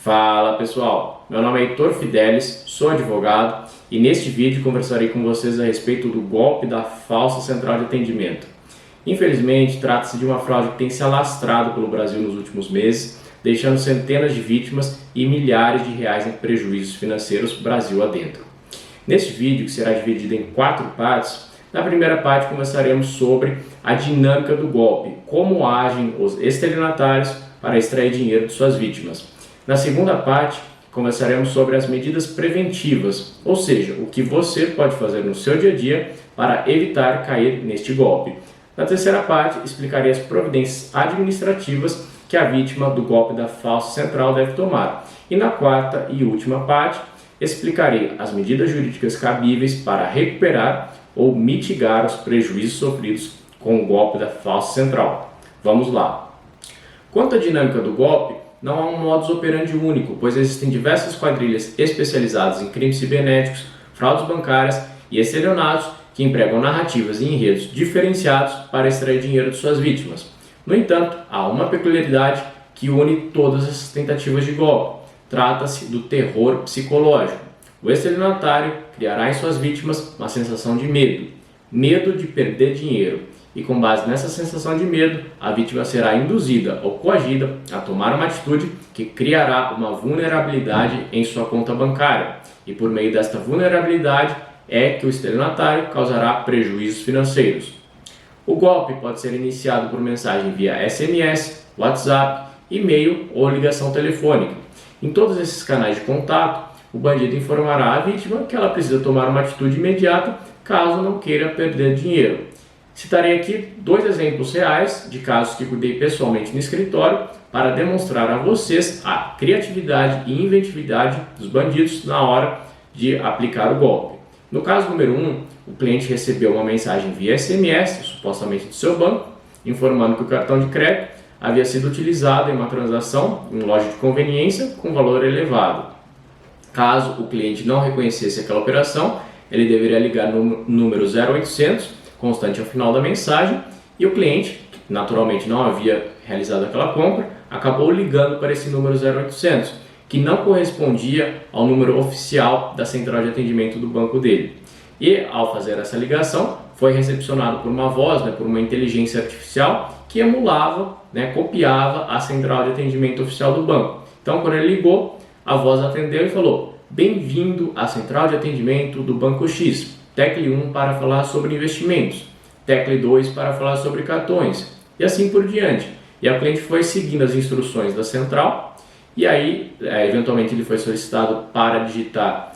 Fala pessoal, meu nome é Heitor Fidelis, sou advogado e neste vídeo conversarei com vocês a respeito do golpe da falsa central de atendimento. Infelizmente, trata-se de uma fraude que tem se alastrado pelo Brasil nos últimos meses, deixando centenas de vítimas e milhares de reais em prejuízos financeiros Brasil adentro. Neste vídeo, que será dividido em 4 partes, na primeira parte conversaremos sobre a dinâmica do golpe, como agem os estelionatários para extrair dinheiro de suas vítimas. Na segunda parte, conversaremos sobre as medidas preventivas, ou seja, o que você pode fazer no seu dia a dia para evitar cair neste golpe. Na terceira parte, explicarei as providências administrativas que a vítima do golpe da falsa central deve tomar. E na quarta e última parte, explicarei as medidas jurídicas cabíveis para recuperar ou mitigar os prejuízos sofridos com o golpe da falsa central. Vamos lá! Quanto à dinâmica do golpe, não há um modus operandi único, pois existem diversas quadrilhas especializadas em crimes cibernéticos, fraudes bancárias e estelionatos que empregam narrativas e enredos diferenciados para extrair dinheiro de suas vítimas. No entanto, há uma peculiaridade que une todas essas tentativas de golpe. Trata-se do terror psicológico. O estelionatário criará em suas vítimas uma sensação de medo de perder dinheiro. E com base nessa sensação de medo, a vítima será induzida ou coagida a tomar uma atitude que criará uma vulnerabilidade em sua conta bancária. E por meio desta vulnerabilidade é que o estelionatário causará prejuízos financeiros. O golpe pode ser iniciado por mensagem via SMS, WhatsApp, e-mail ou ligação telefônica. Em todos esses canais de contato, o bandido informará a vítima que ela precisa tomar uma atitude imediata caso não queira perder dinheiro. Citarei aqui 2 exemplos reais de casos que cuidei pessoalmente no escritório para demonstrar a vocês a criatividade e inventividade dos bandidos na hora de aplicar o golpe. No caso número 1, o cliente recebeu uma mensagem via SMS, supostamente do seu banco, informando que o cartão de crédito havia sido utilizado em uma transação em loja de conveniência com valor elevado. Caso o cliente não reconhecesse aquela operação, ele deveria ligar no número 0800, constante ao final da mensagem, e o cliente, que naturalmente não havia realizado aquela compra, acabou ligando para esse número 0800, que não correspondia ao número oficial da central de atendimento do banco dele. E ao fazer essa ligação, foi recepcionado por uma voz, por uma inteligência artificial que emulava, copiava a central de atendimento oficial do banco. Então, quando ele ligou, a voz atendeu e falou: "Bem-vindo à central de atendimento do Banco X. Tecle 1 para falar sobre investimentos, tecle 2 para falar sobre cartões", e assim por diante. E o cliente foi seguindo as instruções da central, e aí, eventualmente, ele foi solicitado para digitar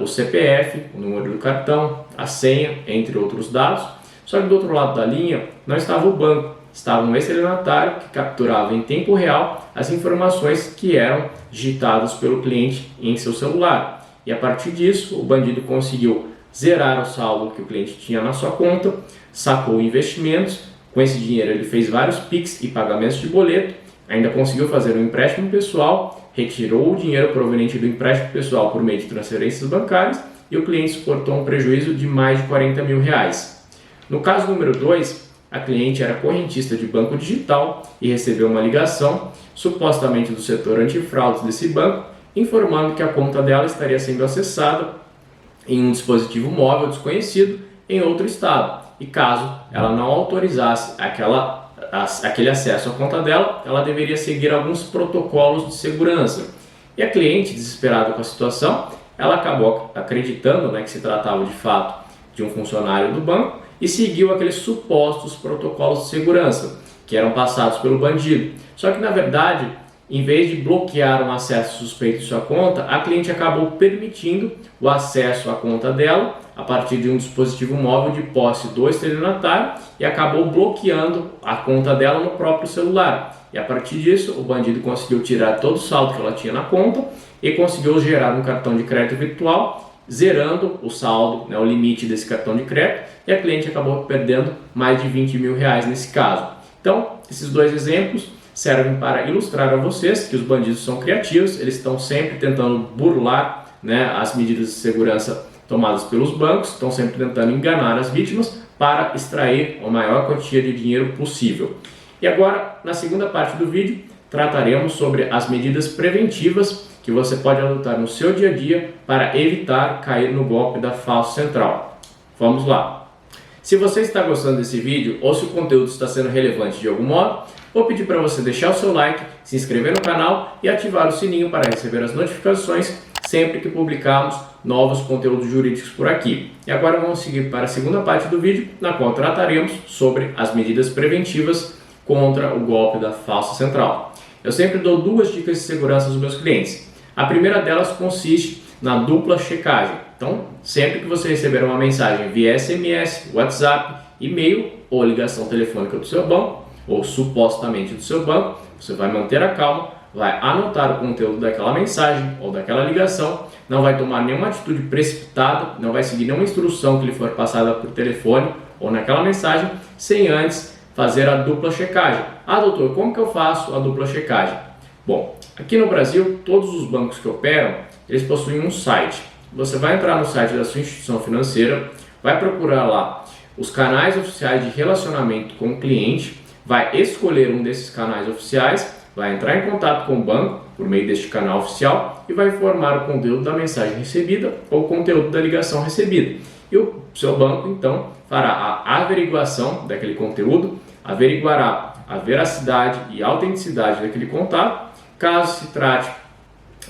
o CPF, o número do cartão, a senha, entre outros dados. Só que do outro lado da linha não estava o banco, estava um estelionatário que capturava em tempo real as informações que eram digitadas pelo cliente em seu celular. E a partir disso, o bandido conseguiu zerar o saldo que o cliente tinha na sua conta, sacou investimentos, com esse dinheiro ele fez vários PIX e pagamentos de boleto, ainda conseguiu fazer um empréstimo pessoal, retirou o dinheiro proveniente do empréstimo pessoal por meio de transferências bancárias e o cliente suportou um prejuízo de mais de 40 mil reais. No caso número 2, a cliente era correntista de banco digital e recebeu uma ligação, supostamente do setor antifraudes desse banco, informando que a conta dela estaria sendo acessada em um dispositivo móvel desconhecido em outro estado. E caso ela não autorizasse aquele acesso à conta dela, ela deveria seguir alguns protocolos de segurança. E a cliente, desesperada com a situação, ela acabou acreditando que se tratava de fato de um funcionário do banco e seguiu aqueles supostos protocolos de segurança que eram passados pelo bandido. Só que na verdade, em vez de bloquear um acesso suspeito de sua conta, a cliente acabou permitindo o acesso à conta dela a partir de um dispositivo móvel de posse do estelionatário e acabou bloqueando a conta dela no próprio celular. E a partir disso, o bandido conseguiu tirar todo o saldo que ela tinha na conta e conseguiu gerar um cartão de crédito virtual, zerando o saldo, o limite desse cartão de crédito, e a cliente acabou perdendo mais de 20 mil reais nesse caso. Então, esses 2 exemplos servem para ilustrar a vocês que os bandidos são criativos, eles estão sempre tentando burlar as medidas de segurança tomadas pelos bancos, estão sempre tentando enganar as vítimas para extrair a maior quantia de dinheiro possível. E agora, na segunda parte do vídeo, trataremos sobre as medidas preventivas que você pode adotar no seu dia a dia para evitar cair no golpe da falsa central. Vamos lá! Se você está gostando desse vídeo ou se o conteúdo está sendo relevante de algum modo, vou pedir para você deixar o seu like, se inscrever no canal e ativar o sininho para receber as notificações sempre que publicarmos novos conteúdos jurídicos por aqui. E agora vamos seguir para a segunda parte do vídeo, na qual trataremos sobre as medidas preventivas contra o golpe da falsa central. Eu sempre dou duas dicas de segurança aos meus clientes. A primeira delas consiste na dupla checagem. Então, sempre que você receber uma mensagem via SMS, WhatsApp, e-mail ou ligação telefônica do seu banco, ou supostamente do seu banco, você vai manter a calma, vai anotar o conteúdo daquela mensagem ou daquela ligação, não vai tomar nenhuma atitude precipitada, não vai seguir nenhuma instrução que lhe for passada por telefone ou naquela mensagem, sem antes fazer a dupla checagem. Ah, doutor, como que eu faço a dupla checagem? Bom, aqui no Brasil, todos os bancos que operam, eles possuem um site. Você vai entrar no site da sua instituição financeira, vai procurar lá os canais oficiais de relacionamento com o cliente, vai escolher um desses canais oficiais, vai entrar em contato com o banco por meio deste canal oficial e vai informar o conteúdo da mensagem recebida ou o conteúdo da ligação recebida. E o seu banco, então, fará a averiguação daquele conteúdo, averiguará a veracidade e autenticidade daquele contato. Caso se trate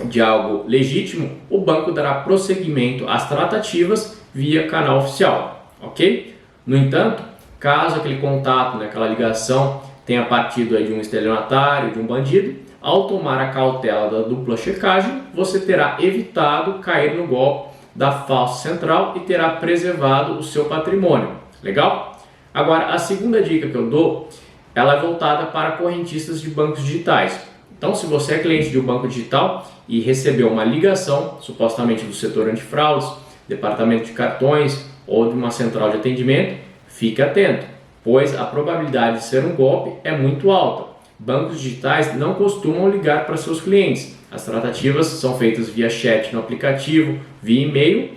de algo legítimo, o banco dará prosseguimento às tratativas via canal oficial, ok? No entanto, caso aquele contato, aquela ligação tenha partido de um estelionatário, de um bandido, ao tomar a cautela da dupla checagem, você terá evitado cair no golpe da falsa central e terá preservado o seu patrimônio. Legal? Agora, a segunda dica que eu dou, ela é voltada para correntistas de bancos digitais. Então, se você é cliente de um banco digital e recebeu uma ligação, supostamente do setor antifraudes, departamento de cartões ou de uma central de atendimento, fique atento, pois a probabilidade de ser um golpe é muito alta. Bancos digitais não costumam ligar para seus clientes. As tratativas são feitas via chat no aplicativo, via e-mail,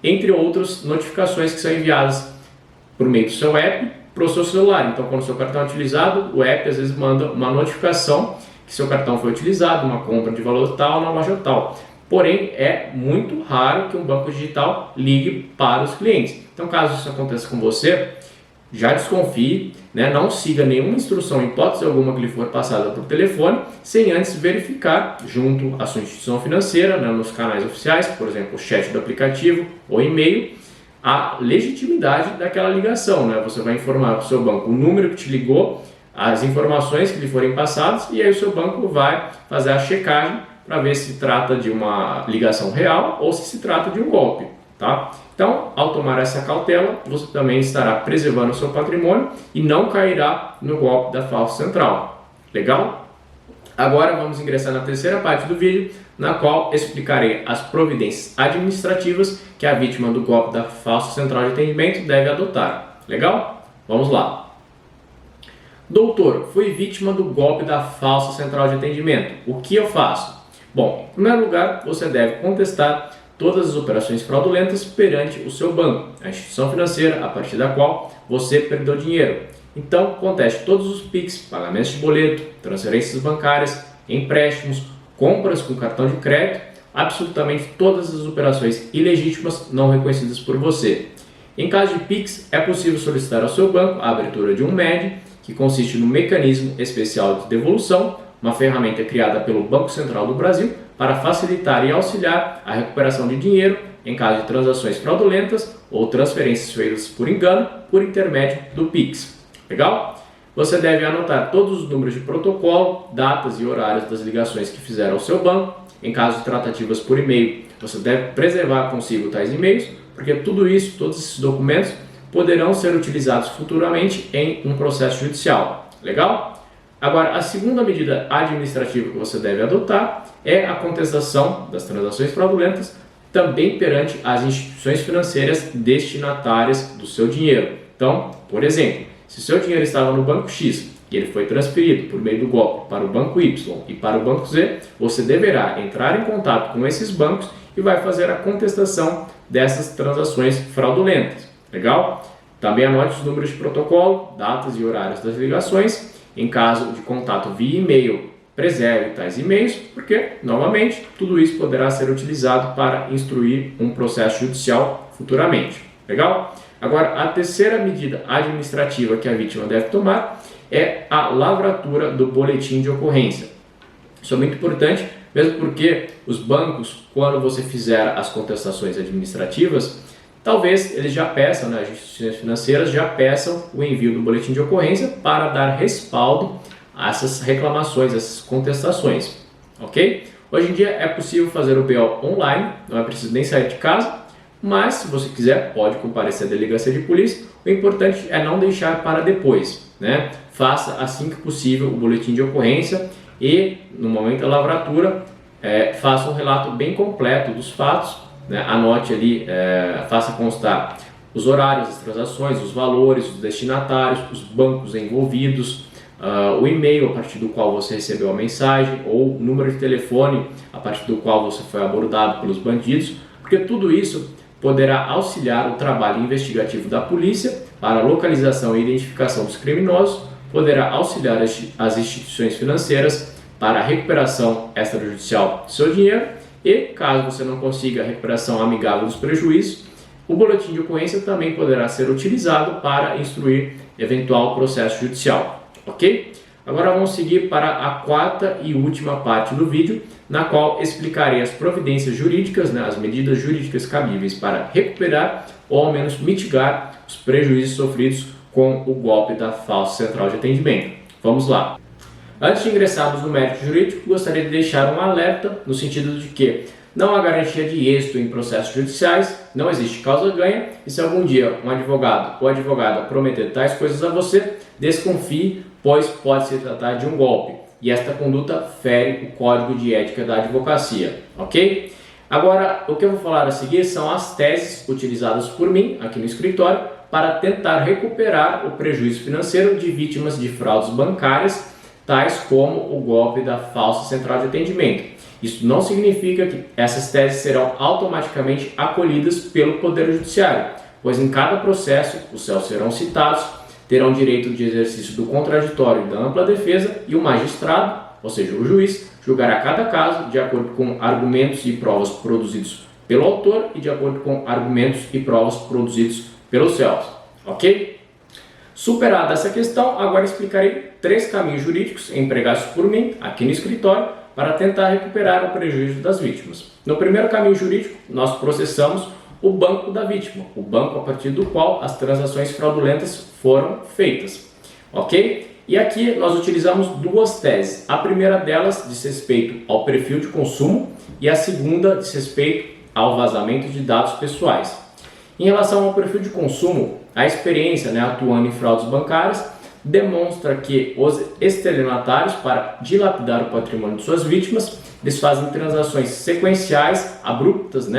entre outras notificações que são enviadas por meio do seu app para o seu celular. Então, quando o seu cartão é utilizado, o app às vezes manda uma notificação que seu cartão foi utilizado, uma compra de valor tal na loja tal. Porém, é muito raro que um banco digital ligue para os clientes. Então, caso isso aconteça com você, já desconfie, não siga nenhuma instrução, hipótese alguma que lhe for passada por telefone, sem antes verificar junto à sua instituição financeira, nos canais oficiais, por exemplo, o chat do aplicativo ou e-mail, a legitimidade daquela ligação. Você vai informar para o seu banco o número que te ligou, as informações que lhe forem passadas, e aí o seu banco vai fazer a checagem para ver se trata de uma ligação real ou se trata de um golpe. Tá? Então, ao tomar essa cautela, você também estará preservando o seu patrimônio e não cairá no golpe da falsa central. Legal? Agora vamos ingressar na terceira parte do vídeo, na qual explicarei as providências administrativas que a vítima do golpe da falsa central de atendimento deve adotar. Legal? Vamos lá. Doutor, fui vítima do golpe da falsa central de atendimento. O que eu faço? Bom, em primeiro lugar, você deve contestar todas as operações fraudulentas perante o seu banco, a instituição financeira a partir da qual você perdeu dinheiro. Então, conteste todos os PIX, pagamentos de boleto, transferências bancárias, empréstimos, compras com cartão de crédito, absolutamente todas as operações ilegítimas não reconhecidas por você. Em caso de PIX, é possível solicitar ao seu banco a abertura de um MED, que consiste no Mecanismo Especial de Devolução, uma ferramenta criada pelo Banco Central do Brasil para facilitar e auxiliar a recuperação de dinheiro em caso de transações fraudulentas ou transferências feitas por engano por intermédio do PIX. Legal? Você deve anotar todos os números de protocolo, datas e horários das ligações que fizeram ao seu banco. Em caso de tratativas por e-mail, você deve preservar consigo tais e-mails, porque tudo isso, todos esses documentos, poderão ser utilizados futuramente em um processo judicial. Legal? Agora, a segunda medida administrativa que você deve adotar é a contestação das transações fraudulentas também perante as instituições financeiras destinatárias do seu dinheiro. Então, por exemplo, se seu dinheiro estava no banco X e ele foi transferido por meio do golpe para o banco Y e para o banco Z, você deverá entrar em contato com esses bancos e vai fazer a contestação dessas transações fraudulentas. Legal? Também anote os números de protocolo, datas e horários das ligações. Em caso de contato via e-mail, preserve tais e-mails, porque, novamente, tudo isso poderá ser utilizado para instruir um processo judicial futuramente. Legal? Agora, a terceira medida administrativa que a vítima deve tomar é a lavratura do boletim de ocorrência. Isso é muito importante, mesmo porque os bancos, quando você fizer as contestações administrativas, talvez eles já peçam, as instituições financeiras já peçam o envio do boletim de ocorrência para dar respaldo a essas reclamações, essas contestações, ok? Hoje em dia é possível fazer o BO online, não é preciso nem sair de casa, mas se você quiser pode comparecer à delegacia de polícia. O importante é não deixar para depois, né? Faça assim que possível o boletim de ocorrência e no momento da lavratura faça um relato bem completo dos fatos, né? Anote ali, faça constar os horários das transações, os valores, os destinatários, os bancos envolvidos, o e-mail a partir do qual você recebeu a mensagem ou o número de telefone a partir do qual você foi abordado pelos bandidos, porque tudo isso poderá auxiliar o trabalho investigativo da polícia para a localização e identificação dos criminosos, poderá auxiliar as instituições financeiras para a recuperação extrajudicial do seu dinheiro e, caso você não consiga a recuperação amigável dos prejuízos, o boletim de ocorrência também poderá ser utilizado para instruir eventual processo judicial, ok? Agora vamos seguir para a quarta e última parte do vídeo, na qual explicarei as providências jurídicas, né, as medidas jurídicas cabíveis para recuperar ou ao menos mitigar os prejuízos sofridos com o golpe da falsa central de atendimento. Vamos lá! Antes de ingressarmos no mérito jurídico, gostaria de deixar um alerta no sentido de que não há garantia de êxito em processos judiciais, não existe causa-ganha e se algum dia um advogado ou advogada prometer tais coisas a você, desconfie, pois pode se tratar de um golpe e esta conduta fere o Código de Ética da Advocacia, ok? Agora, o que eu vou falar a seguir são as teses utilizadas por mim aqui no escritório para tentar recuperar o prejuízo financeiro de vítimas de fraudes bancárias, tais como o golpe da falsa central de atendimento. Isso não significa que essas teses serão automaticamente acolhidas pelo Poder Judiciário, pois em cada processo os réus serão citados, terão direito de exercício do contraditório e da ampla defesa e o magistrado, ou seja, o juiz, julgará cada caso de acordo com argumentos e provas produzidos pelo autor e de acordo com argumentos e provas produzidos pelos réus, ok? Superada essa questão, agora explicarei 3 caminhos jurídicos empregados por mim aqui no escritório para tentar recuperar o prejuízo das vítimas. No primeiro caminho jurídico, nós processamos o banco da vítima, o banco a partir do qual as transações fraudulentas foram feitas, ok? E aqui nós utilizamos 2 teses. A primeira delas diz respeito ao perfil de consumo e a segunda diz respeito ao vazamento de dados pessoais. Em relação ao perfil de consumo, a experiência, atuando em fraudes bancárias demonstra que os estelionatários, para dilapidar o patrimônio de suas vítimas, eles fazem transações sequenciais, abruptas,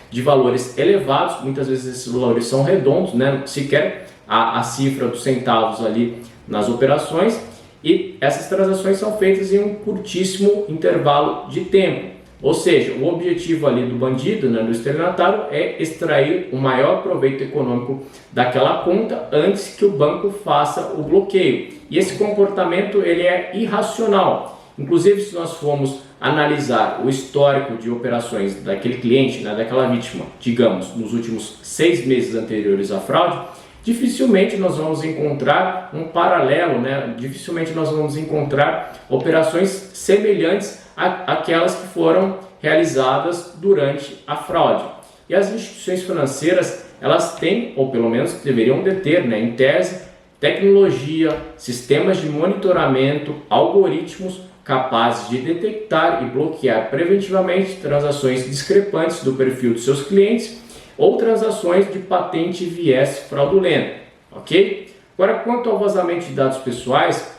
de valores elevados. Muitas vezes esses valores são redondos, sequer a cifra dos centavos ali nas operações, e essas transações são feitas em um curtíssimo intervalo de tempo. Ou seja, o objetivo ali do bandido, do estelionatário, é extrair o maior proveito econômico daquela conta antes que o banco faça o bloqueio. E esse comportamento ele é irracional. Inclusive, se nós formos analisar o histórico de operações daquele cliente, daquela vítima, digamos, nos últimos 6 meses anteriores à fraude, dificilmente nós vamos encontrar um paralelo, dificilmente nós vamos encontrar operações semelhantes àquelas que foram realizadas durante a fraude. E as instituições financeiras, elas têm, ou pelo menos deveriam deter, em tese, tecnologia, sistemas de monitoramento, algoritmos capazes de detectar e bloquear preventivamente transações discrepantes do perfil de seus clientes ou transações de patente e viés fraudulento, ok? Agora, quanto ao vazamento de dados pessoais,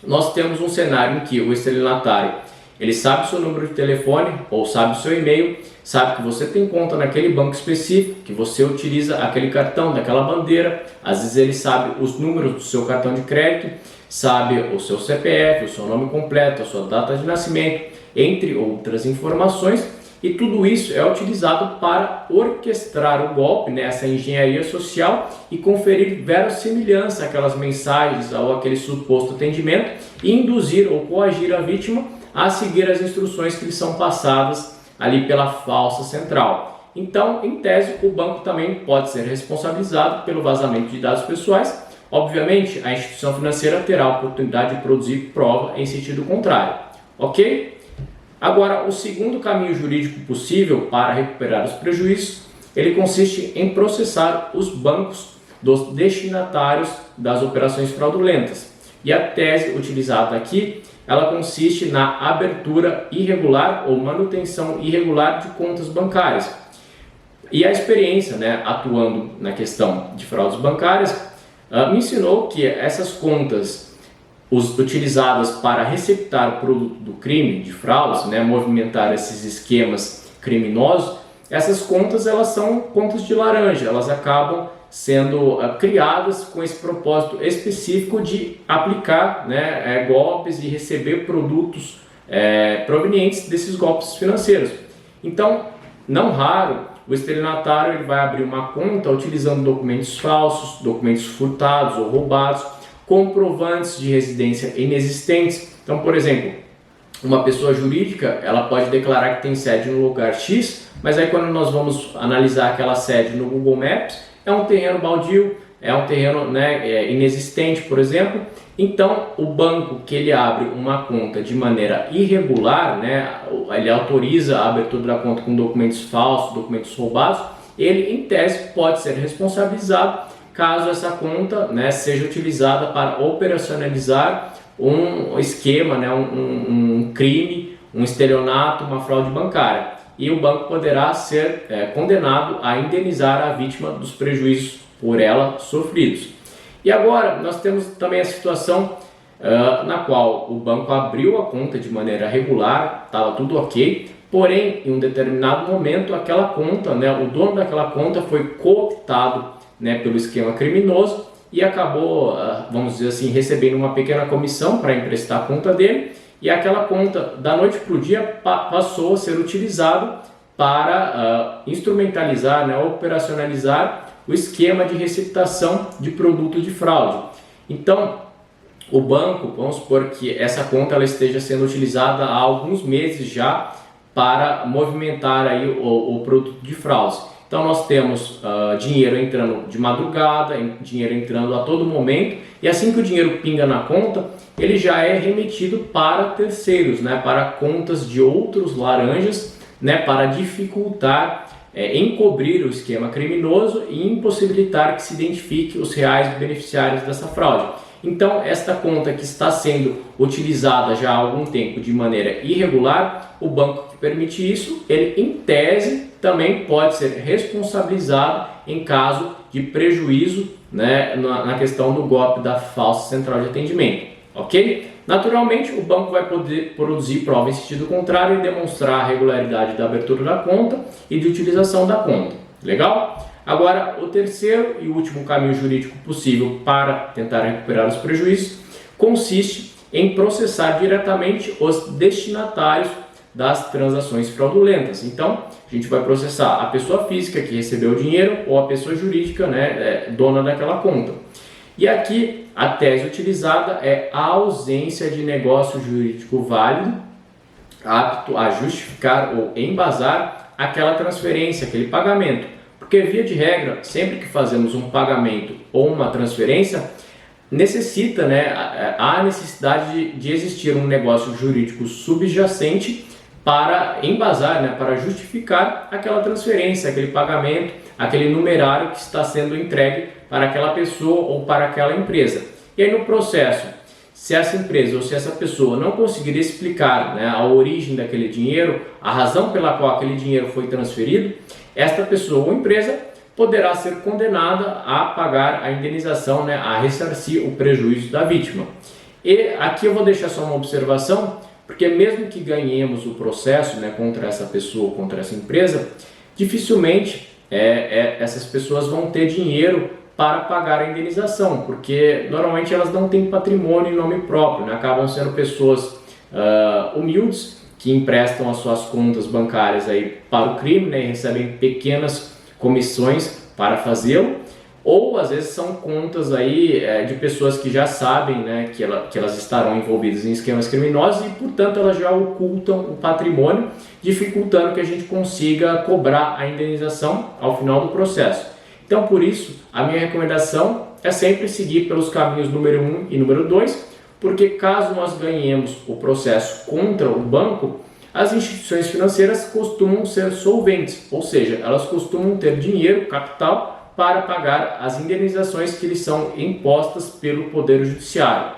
nós temos um cenário em que o estelionatário, ele sabe o seu número de telefone ou sabe o seu e-mail, sabe que você tem conta naquele banco específico, que você utiliza aquele cartão daquela bandeira, às vezes ele sabe os números do seu cartão de crédito, sabe o seu CPF, o seu nome completo, a sua data de nascimento, entre outras informações, e tudo isso é utilizado para orquestrar o golpe, né, essa engenharia social, e conferir verossimilhança àquelas mensagens ou aquele suposto atendimento e induzir ou coagir a vítima a seguir as instruções que lhe são passadas ali pela falsa central. Então, em tese, o banco também pode ser responsabilizado pelo vazamento de dados pessoais. Obviamente, a instituição financeira terá a oportunidade de produzir prova em sentido contrário. Ok? Agora, o segundo caminho jurídico possível para recuperar os prejuízos, ele consiste em processar os bancos dos destinatários das operações fraudulentas. E a tese utilizada aqui, ela consiste na abertura irregular ou manutenção irregular de contas bancárias. E a experiência, né, atuando na questão de fraudes bancárias, me ensinou que essas contas utilizadas para receptar o produto do crime, de fraudes, né, movimentar esses esquemas criminosos, essas contas elas são contas de laranja, elas acabam sendo criadas com esse propósito específico de aplicar, né, golpes e receber produtos provenientes desses golpes financeiros. Então, não raro, o estelionatário ele vai abrir uma conta utilizando documentos falsos, documentos furtados ou roubados, comprovantes de residência inexistentes. Então, por exemplo, uma pessoa jurídica ela pode declarar que tem sede no lugar X, mas aí quando nós vamos analisar aquela sede no Google Maps, é um terreno baldio, é um terreno, né, inexistente, por exemplo. Então, o banco que ele abre uma conta de maneira irregular, né, ele autoriza a abertura da conta com documentos falsos, documentos roubados, ele, em tese, pode ser responsabilizado caso essa conta, né, seja utilizada para operacionalizar um esquema, né, um crime, um estelionato, uma fraude bancária. E o banco poderá ser condenado a indenizar a vítima dos prejuízos por ela sofridos. E agora nós temos também a situação na qual o banco abriu a conta de maneira regular, estava tudo ok, porém em um determinado momento aquela conta, né, o dono daquela conta foi cooptado, né, pelo esquema criminoso e acabou, vamos dizer assim, recebendo uma pequena comissão para emprestar a conta dele, e aquela conta da noite para o dia passou a ser utilizada para instrumentalizar, né, operacionalizar o esquema de receptação de produto de fraude. Então, o banco, vamos supor que essa conta ela esteja sendo utilizada há alguns meses já para movimentar aí o produto de fraude. Então, nós temos dinheiro entrando de madrugada, dinheiro entrando a todo momento, e assim que o dinheiro pinga na conta, ele já é remetido para terceiros, né, para contas de outros laranjas, né, para dificultar, encobrir o esquema criminoso e impossibilitar que se identifique os reais beneficiários dessa fraude. Então, esta conta que está sendo utilizada já há algum tempo de maneira irregular, o banco que permite isso, ele em tese também pode ser responsabilizado em caso de prejuízo, né, na questão do golpe da falsa central de atendimento, ok? Naturalmente, o banco vai poder produzir prova em sentido contrário e demonstrar a regularidade da abertura da conta e de utilização da conta. Legal? Agora, o terceiro e último caminho jurídico possível para tentar recuperar os prejuízos consiste em processar diretamente os destinatários das transações fraudulentas. Então, a gente vai processar a pessoa física que recebeu o dinheiro ou a pessoa jurídica, né, dona daquela conta. E aqui a tese utilizada é a ausência de negócio jurídico válido, apto a justificar ou embasar aquela transferência, aquele pagamento. Porque, via de regra, sempre que fazemos um pagamento ou uma transferência, necessita, né, há necessidade de existir um negócio jurídico subjacente para embasar, né, para justificar aquela transferência, aquele pagamento, aquele numerário que está sendo entregue para aquela pessoa ou para aquela empresa. E aí no processo, se essa empresa ou se essa pessoa não conseguir explicar, né, a origem daquele dinheiro, a razão pela qual aquele dinheiro foi transferido, esta pessoa ou empresa poderá ser condenada a pagar a indenização, né, a ressarcir o prejuízo da vítima. E aqui eu vou deixar só uma observação, porque mesmo que ganhemos o processo, né, contra essa pessoa, contra essa empresa, dificilmente essas pessoas vão ter dinheiro para pagar a indenização, porque normalmente elas não têm patrimônio em nome próprio, né? Acabam sendo pessoas humildes que emprestam as suas contas bancárias aí para o crime, né, e recebem pequenas comissões para fazê-lo, ou às vezes são contas aí de pessoas que já sabem, né, que elas estarão envolvidas em esquemas criminosos e, portanto, elas já ocultam o patrimônio, dificultando que a gente consiga cobrar a indenização ao final do processo. Então, por isso, a minha recomendação é sempre seguir pelos caminhos número 1 e número 2, porque caso nós ganhemos o processo contra o banco, as instituições financeiras costumam ser solventes, ou seja, elas costumam ter dinheiro, capital, para pagar as indenizações que lhes são impostas pelo Poder Judiciário,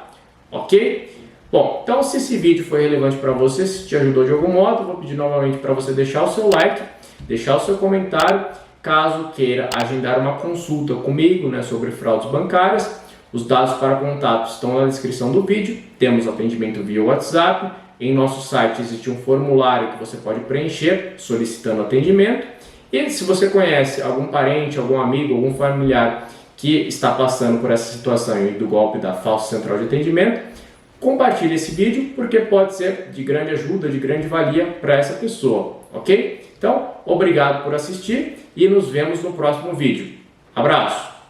ok? Bom, então se esse vídeo foi relevante para você, se te ajudou de algum modo, vou pedir novamente para você deixar o seu like, deixar o seu comentário, caso queira agendar uma consulta comigo, né, sobre fraudes bancárias. Os dados para contato estão na descrição do vídeo, temos atendimento via WhatsApp, em nosso site existe um formulário que você pode preencher solicitando atendimento. E se você conhece algum parente, algum amigo, algum familiar que está passando por essa situação do golpe da falsa central de atendimento, compartilhe esse vídeo porque pode ser de grande ajuda, de grande valia para essa pessoa, ok? Então, obrigado por assistir e nos vemos no próximo vídeo. Abraço!